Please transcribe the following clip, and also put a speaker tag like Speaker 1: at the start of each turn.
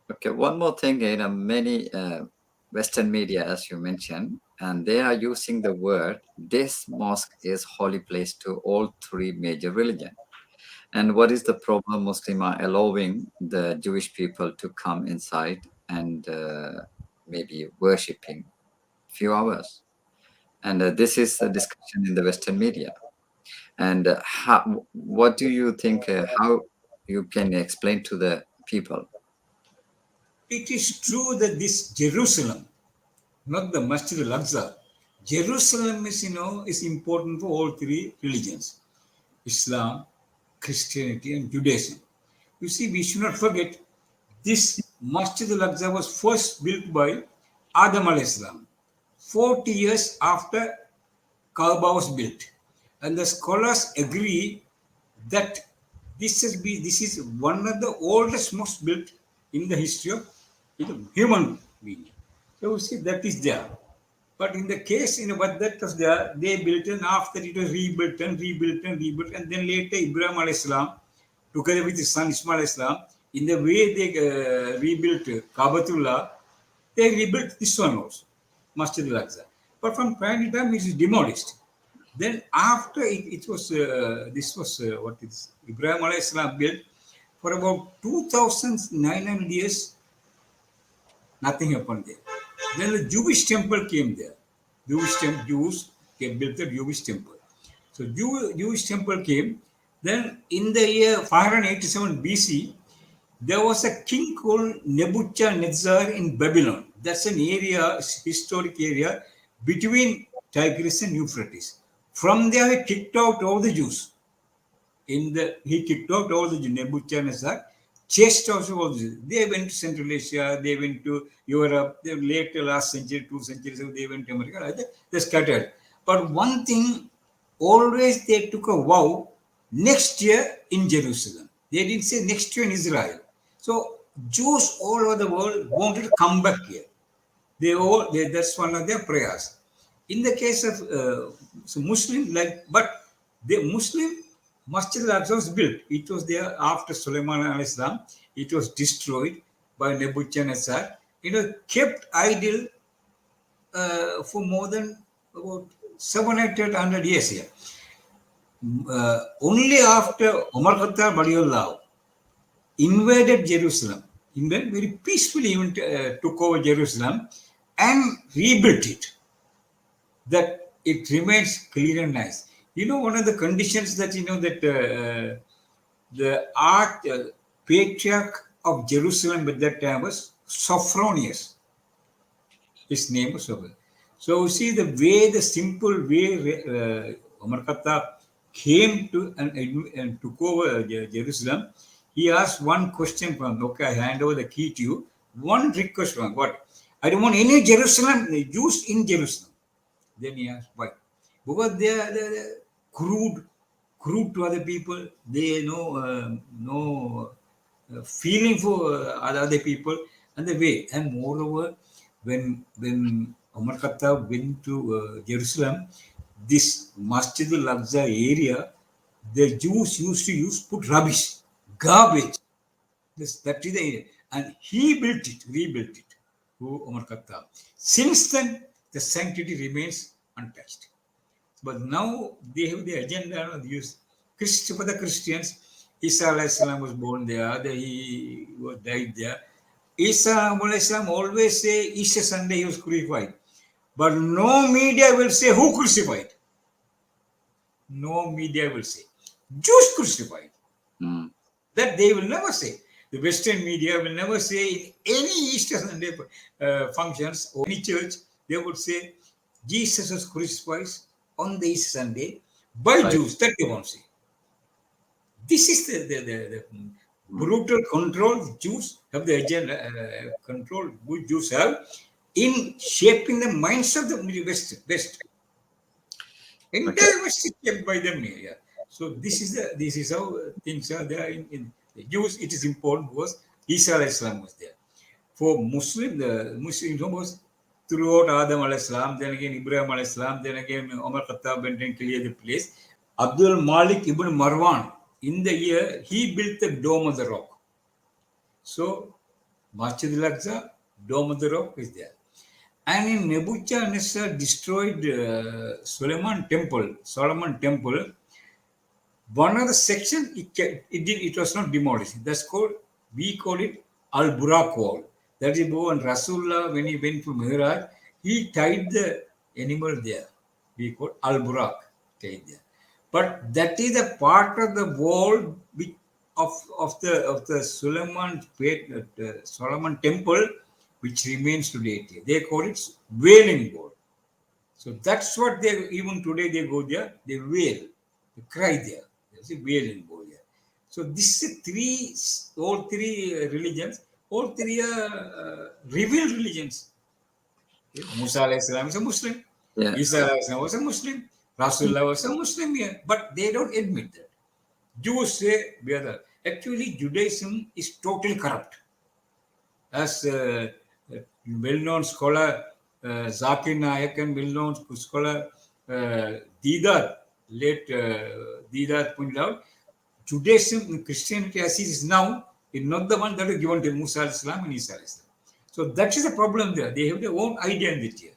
Speaker 1: Okay, one more thing, many Western media, as you mentioned, and they are using the word this mosque is holy place to all three major religions. And what is the problem? Muslim are allowing the Jewish people to come inside and maybe worshipping few hours. And this is a discussion in the Western media. And what do you think? How you can explain to the people?
Speaker 2: It is true that this Jerusalem, not the Masjid al-Aqsa, Jerusalem is, is important for all three religions, Islam, Christianity and Judaism. You see, we should not forget this Masjid al-Aqsa was first built by Adam al-Islam, 40 years after Kaaba was built. And the scholars agree that this is one of the oldest mosques built in the history of human being. So you see that is there. But in the case, what that was there, they built and after it was rebuilt and rebuilt and rebuilt, and then later Ibrahim alayhi salam, together with his son Ismail alayhi salam, in the way they rebuilt Kabatullah, they rebuilt this one also, Masjid al-Aqsa. But from time to time it is demolished. Then after it was, this was what is Ibrahim alayhi salam built for about 2,900 years, nothing happened there. Then the Jewish temple came there. Jews came, built the Jewish temple. So Jewish temple came. Then in the year 587 BC, there was a king called Nebuchadnezzar in Babylon. That's an area, historic area between Tigris and Euphrates. From there, he kicked out all the Jews. He kicked out all the Nebuchadnezzar, chased out all the Jews. They went to Central Asia, they went to Europe, they later last century, 2 centuries ago, they went to America. They scattered. But one thing, always they took a vow next year in Jerusalem. They didn't say next year in Israel. So Jews all over the world wanted to come back here. That's one of their prayers. In the case of Muslim, but the Muslim Masjid al-Aqsa was built. It was there after Sulaiman al-Islam. It was destroyed by Nebuchadnezzar. It was kept idle for more than about 700 years here. Only after Umar Khattab Radiallahu invaded Jerusalem, very peacefully even took over Jerusalem and rebuilt it, that it remains clean and nice. One of the conditions that, that the patriarch of Jerusalem at that time was Sophronius. His name was Sophronius. So you see the simple way Umar Khattab came to and took over Jerusalem. He asked one question from, okay, I hand over the key to you. One request from, what? I don't want any Jews in Jerusalem. Then he asked, why? Because they are crude to other people. They no feeling for other people and the way. And moreover, when Umar Khattab went to Jerusalem, this Masjid al-Aqsa area, the Jews used to put rubbish, garbage. That is the area. And he rebuilt it, Umar Khattab. Since then, the sanctity remains untouched. But now they have the agenda of use. For the Christians, Isa was born there, he died there. Isa always say Easter Sunday he was crucified. But no media will say who crucified. No media will say. Jews crucified. That they will never say. The Western media will never say in any Easter Sunday functions or any church, they would say Jesus was crucified on the Easter Sunday by Jews. That they won't say. This is the brutal control Jews have, the agenda control which Jews have in shaping the minds of the West. Entire West is shaped by them here. So this is how things are there in the Jews. It is important because Isa al-Islam was there. For Muslim, the Muslims was throughout Adam al-Islam, then again Ibrahim al-Islam, then again Umar Khattab went and cleared the place. Abdul Malik ibn Marwan, in the year, he built the Dome of the Rock. So Masjid al-Aqsa, Dome of the Rock is there. And in Nebuchadnezzar destroyed Solomon Temple, one of the section it was not demolished. We call it Al-Burak wall. That is when Rasulullah, when he went to Mihraj, he tied the animal there. We call Al-Burak, tied there. But that is a part of the wall of the Solomon Temple, which remains today. They call it Wailing Wall. So that's what even today they go there, they wail, they cry there. There's a wailing go there. So this is all three religions, all three are revealed religions. Musa alayhi salam is a Muslim.
Speaker 1: Yeah.
Speaker 2: Isa alayhi salam was a Muslim. Rasulullah was a Muslim here. But they don't admit that. Jews say we are the. Actually, Judaism is totally corrupt. As a well-known scholar, Zakir Naik, and well-known scholar Deedat, late Deedat pointed out, Judaism and Christianity as it is now is not the one that is given to Musa al-Islam and Isa al-Islam. So that is the problem there. They have their own identity.